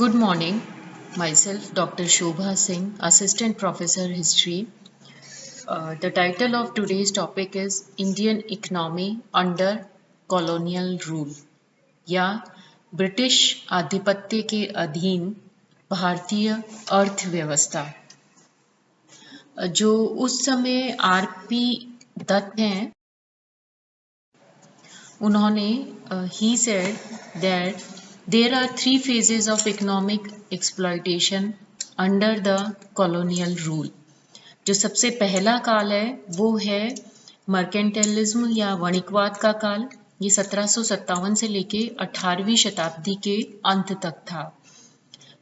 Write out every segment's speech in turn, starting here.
Good morning. Myself, Dr. Shobha Singh, Assistant Professor History. The title of today's topic is Indian Economy Under Colonial Rule या British आधिपत्य के अधीन भारतीय अर्थव्यवस्था। जो उस समय आर.पी. दत्त हैं, उन्होंने he said that there are three phases of economic exploitation under the colonial rule. जो सबसे पहला काल है वो है मर्केंटाइलिज्म या वणिकवाद का काल। ये 1757 से लेके 18वीं शताब्दी के अंत तक था।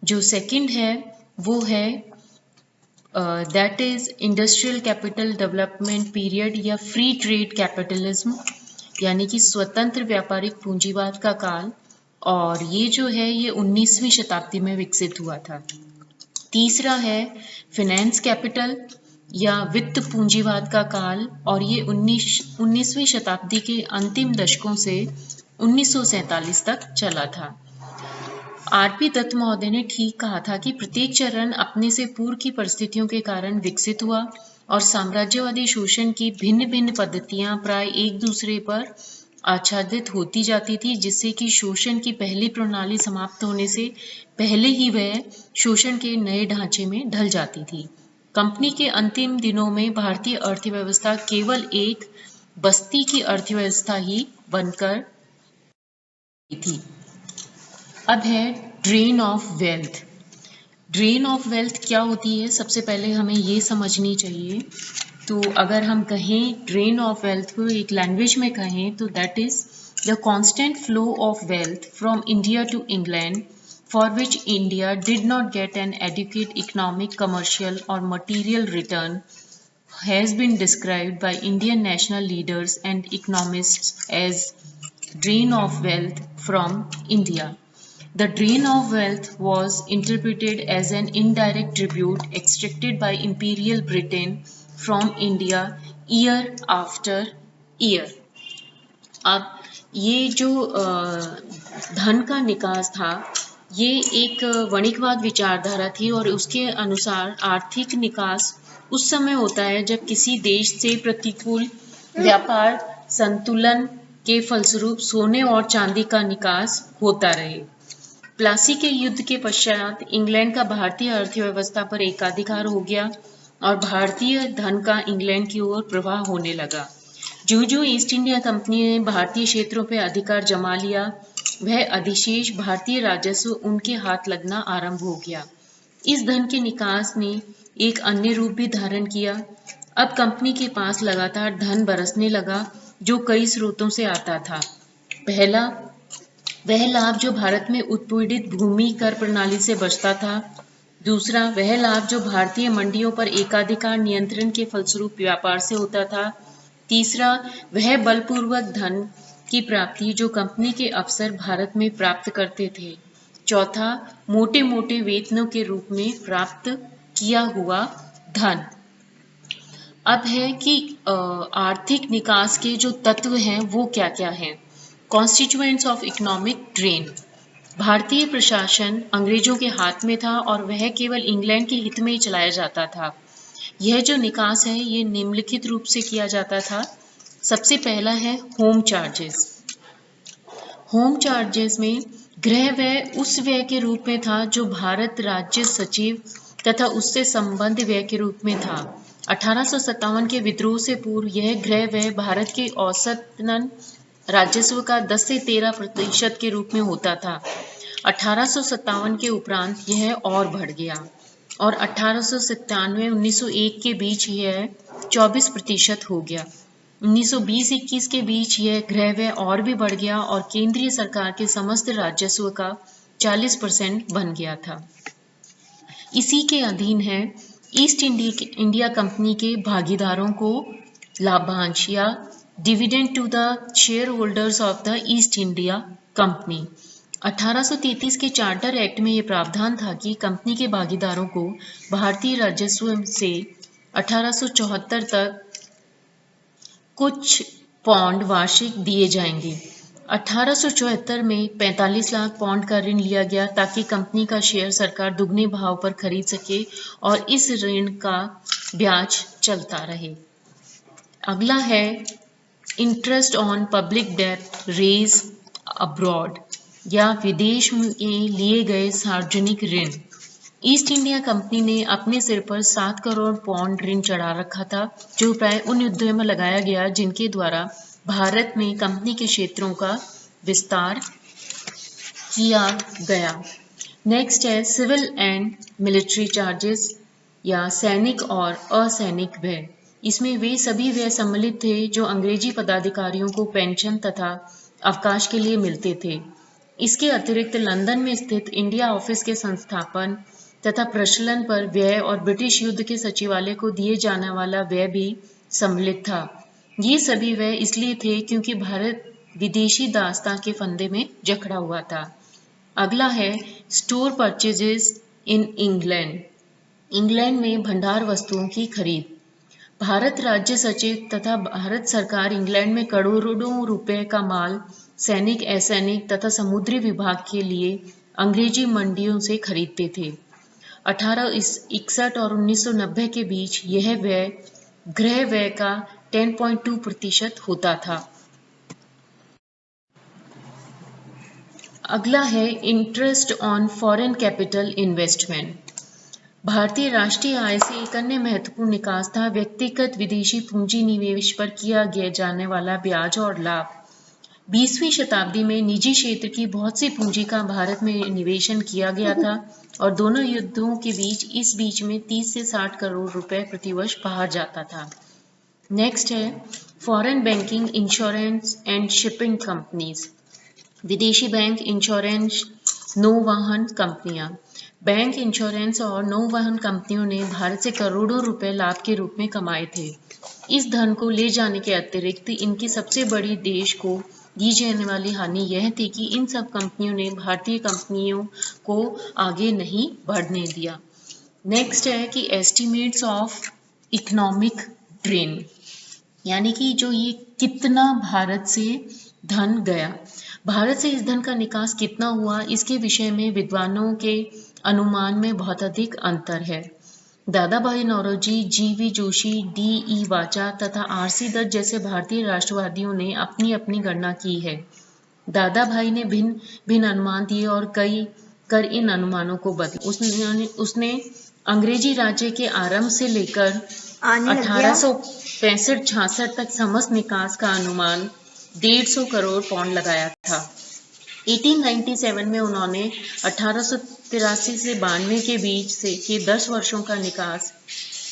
जो सेकंड है वो है that is industrial capital development period या फ्री ट्रेड कैपिटलिज्म, यानी कि स्वतंत्र व्यापारिक पूंजीवाद का काल, और ये जो है ये 19वीं शताब्दी में विकसित हुआ था। तीसरा है फाइनेंस कैपिटल या वित्त पूंजीवाद का काल, और ये 19वीं शताब्दी के अंतिम दशकों से 1947 तक चला था। आर.पी. दत्त महोदय ने ठीक कहा था कि प्रत्येक चरण अपने से पूर्व की परिस्थितियों के कारण विकसित हुआ और साम्राज्यवादी शोषण की भिन्न भिन्न पद्धतियां प्राय एक दूसरे पर आच्छादित होती जाती थी, जिससे कि शोषण की पहली प्रणाली समाप्त होने से पहले ही वह शोषण के नए ढांचे में ढल जाती थी। कंपनी के अंतिम दिनों में भारतीय अर्थव्यवस्था केवल एक बस्ती की अर्थव्यवस्था ही बनकर थी। अब है drain of wealth. Drain of wealth क्या होती है, सबसे पहले हमें ये समझनी चाहिए। तो अगर हम कहें ड्रेन ऑफ वेल्थ को एक लैंग्वेज में कहें तो that is the constant flow of wealth from India to England for which India did not get an adequate economic, commercial or material return has been described by Indian national leaders and economists as drain of wealth from India. The drain of wealth was interpreted as an indirect tribute extracted by Imperial Britain from India year after year. अब ये जो धन का निकास था, ये एक वणिकवाद विचारधारा थी और उसके अनुसार आर्थिक निकास उस समय होता है जब किसी देश से प्रतिकूल व्यापार संतुलन के फलस्वरूप सोने और चांदी का निकास होता रहे। प्लासी के युद्ध के पश्चात इंग्लैंड का भारतीय अर्थव्यवस्था पर एकाधिकार हो गया और भारतीय धन का इंग्लैंड की ओर प्रवाह होने लगा। जो ईस्ट इंडिया कंपनी ने भारतीय क्षेत्रों पर अधिकार जमा लिया, वह अधिशेष भारतीय राजस्व उनके हाथ लगना आरंभ हो गया। इस धन के निकास ने एक अन्य रूप भी धारण किया। अब कंपनी के पास लगातार धन बरसने लगा जो कई स्रोतों से आता था। पहला, वह लाभ जो भारत में उत्पीड़ित भूमि कर प्रणाली से बचता था। दूसरा, वह लाभ जो भारतीय मंडियों पर एकाधिकार नियंत्रण के फलस्वरूप व्यापार से होता था। तीसरा, वह बलपूर्वक धन की प्राप्ति जो कंपनी के अफसर भारत में प्राप्त करते थे। चौथा, मोटे मोटे वेतनों के रूप में प्राप्त किया हुआ धन। अब है कि आर्थिक निकास के जो तत्व हैं वो क्या क्या हैं। Constituents of economic drain. भारतीय प्रशासन अंग्रेजों के हाथ में था और वह केवल इंग्लैंड के हित में ही चलाया जाता था। यह जो निकास है ये निम्नलिखित रूप से किया जाता था। सबसे पहला है होम चार्जेस। होम चार्जेस में गृह व्यय उस व्यय के रूप में था जो भारत राज्य सचिव तथा उससे संबद्ध व्यय के रूप में था। 1857 के विद्रोह से पूर्व यह गृह व्यय भारत के औसतन राजस्व का 10 से 13% के रूप में होता था। 1857 के उपरांत यह और बढ़ गया और 1897-1901 के बीच यह 24% हो गया। 1920-21 के बीच यह गृह व्यय और भी बढ़ गया और केंद्रीय सरकार के समस्त राजस्व का 40% बन गया था। इसी के अधीन है ईस्ट इंडिया कंपनी के भागीदारों को लाभांश या dividend to the shareholders of the East India Company. 1833 के चार्टर एक्ट में यह प्रावधान था कि कंपनी के भागीदारों को भारतीय राजस्व से 1874 तक कुछ पौंड वार्षिक दिए जाएंगे। 1874 में 45 लाख पाउंड का ऋण लिया गया ताकि कंपनी का शेयर सरकार दुगने भाव पर खरीद सके और इस ऋण का ब्याज चलता रहे। अगला है interest on public debt raised abroad या विदेश में लिए गए सार्वजनिक ऋण। ईस्ट इंडिया कंपनी ने अपने सिर पर 7 करोड़ पाउंड ऋण चढ़ा रखा था जो प्राय उन युद्धों में लगाया गया जिनके द्वारा भारत में कंपनी के क्षेत्रों का विस्तार किया गया। नेक्स्ट है सिविल एंड मिलिट्री चार्जेस या सैनिक और असैनिक व्यय। इसमें वे सभी व्यय सम्मिलित थे जो अंग्रेजी पदाधिकारियों को पेंशन तथा अवकाश के लिए मिलते थे। इसके अतिरिक्त लंदन में स्थित इंडिया ऑफिस के संस्थापन तथा प्रचलन पर व्यय और ब्रिटिश युद्ध के सचिवालय को दिए जाने वाला व्यय भी सम्मिलित था। ये सभी व्यय इसलिए थे क्योंकि भारत विदेशी दास्तां के फंदे में जकड़ा हुआ था। अगला है store purchases in England. England में भंडार वस्तुओं की खरीद। भारत राज्य सचिव तथा भारत सरकार इंग्लैंड में करोड़ों रुपए का माल सैनिक, असैनिक तथा समुद्री विभाग के लिए अंग्रेजी मंडियों से खरीदते थे। 1861 और 1990 के बीच यह व्यय गृह व्यय का 10.2% होता था। अगला है interest on foreign capital investment. भारतीय राष्ट्रीय आय से एक अन्य महत्वपूर्ण निकास था व्यक्तिगत विदेशी पूंजी निवेश पर किया गया जाने वाला ब्याज और लाभ। 20वीं शताब्दी में निजी क्षेत्र की बहुत सी पूंजी का भारत में निवेशन किया गया था और दोनों युद्धों के बीच में 30 से 60 करोड़ रुपए प्रतिवर्ष बाहर जाता था। नेक्स्ट है foreign banking, insurance and shipping companies. विदेशी बैंक, इंश्योरेंस, नौवहन कंपनियां। बैंक, इंश्योरेंस और नौवहन कंपनियों ने भारत से करोड़ों रुपए लाभ के रूप में कमाए थे। इस धन को ले जाने के अतिरिक्त इनकी सबसे बड़ी देश को दी जाने वाली हानि यह थी कि इन सब कंपनियों ने भारतीय कंपनियों को आगे नहीं बढ़ने दिया। नेक्स्ट है कि एस्टिमेट्स ऑफ इकोनॉमिक ड्रेन, यानी कि जो ये कितना भारत से धन गया, भारत से इस धन का निकास कितना हुआ, इसके विषय में विद्वानों के अनुमान में बहुत अधिक अंतर है। दादा भाई नौरोजी, जी.वी. जोशी, डी.ई. वाचा तथा आर.सी. दत्त जैसे भारतीय राष्ट्रवादियों ने अपनी अपनी गणना की है। दादा भाई ने भिन्न भिन्न अनुमान दिए और कई कर इन अनुमानों को बदला। उसने अंग्रेजी राज्य के आरंभ से लेकर 1865-66 तक समस्त निकास का अनुमान 150 करोड़ पाउंड लगाया था। 1897 में उन्होंने 1883 से 92 के बीच से के 10 वर्षों का निकास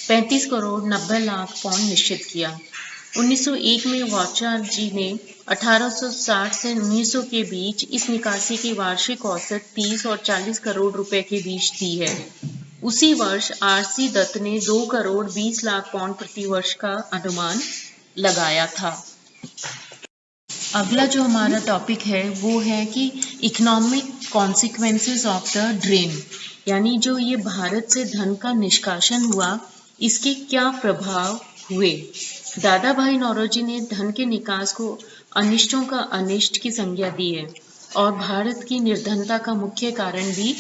35 करोड़ 90 लाख पाउंड निश्चित किया। 1901 में वाचा जी ने 1860 से 1900 के बीच इस निकासी की वार्षिक औसत 30 और 40 करोड़ रुपए के बीच दी है। उसी वर्ष आर.सी. दत्त ने 2 करोड़ 20 लाख पाउंड प्रति वर्ष का अनुमान लगाया था। अगला जो हमारा टॉपिक है वो है कि economic consequences of the drain, यानी जो ये भारत से धन का निष्कासन हुआ इसके क्या प्रभाव हुए। दादा भाई नौरोजी ने धन के निकास को अनिष्टों का अनिष्ट की संज्ञा दी है और भारत की निर्धनता का मुख्य कारण भी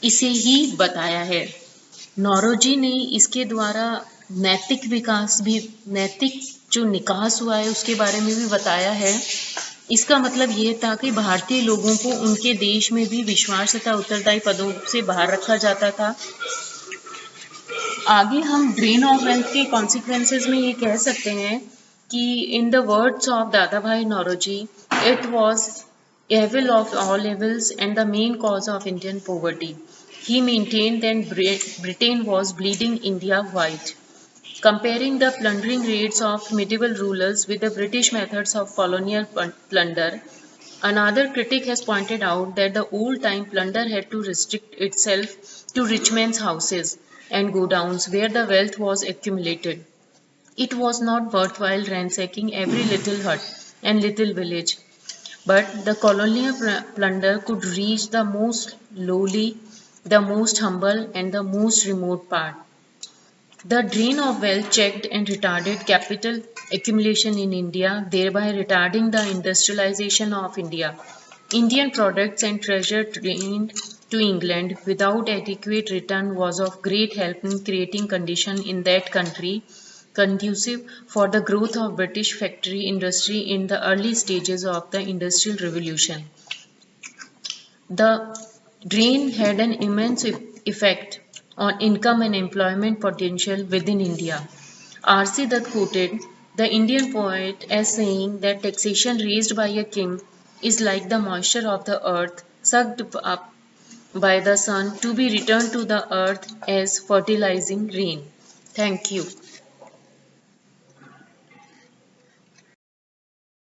इसे ही बताया है। नौरोजी ने इसके द्वारा नैतिक विकास भी, नैतिक जो निकास हुआ है उसके बारे में भी बताया है। इसका मतलब ये था कि भारतीय लोगों को उनके देश में भी विश्वास तथा उत्तरदायी पदों से बाहर रखा जाता था। आगे हम ड्रेन ऑफ वेल्थ के कॉन्सिक्वेंसेस में ये कह सकते हैं कि in the words of Dadabhai Naoroji, it was evil of all evils and the main cause of Indian poverty. He maintained that Britain was bleeding India white. Comparing the plundering raids of medieval rulers with the British methods of colonial plunder, another critic has pointed out that the old-time plunder had to restrict itself to rich men's houses and godowns where the wealth was accumulated. It was not worthwhile ransacking every little hut and little village, but the colonial plunder could reach the most lowly, the most humble, and the most remote part. The drain of wealth checked and retarded capital accumulation in India, thereby retarding the industrialization of India. Indian products and treasure trained to England without adequate return was of great help in creating conditions in that country conducive for the growth of British factory industry in the early stages of the Industrial Revolution. The drain had an immense effect on income and employment potential within India. R.C. Dutt quoted the Indian poet as saying that taxation raised by a king is like the moisture of the earth sucked up by the sun to be returned to the earth as fertilizing rain. Thank you.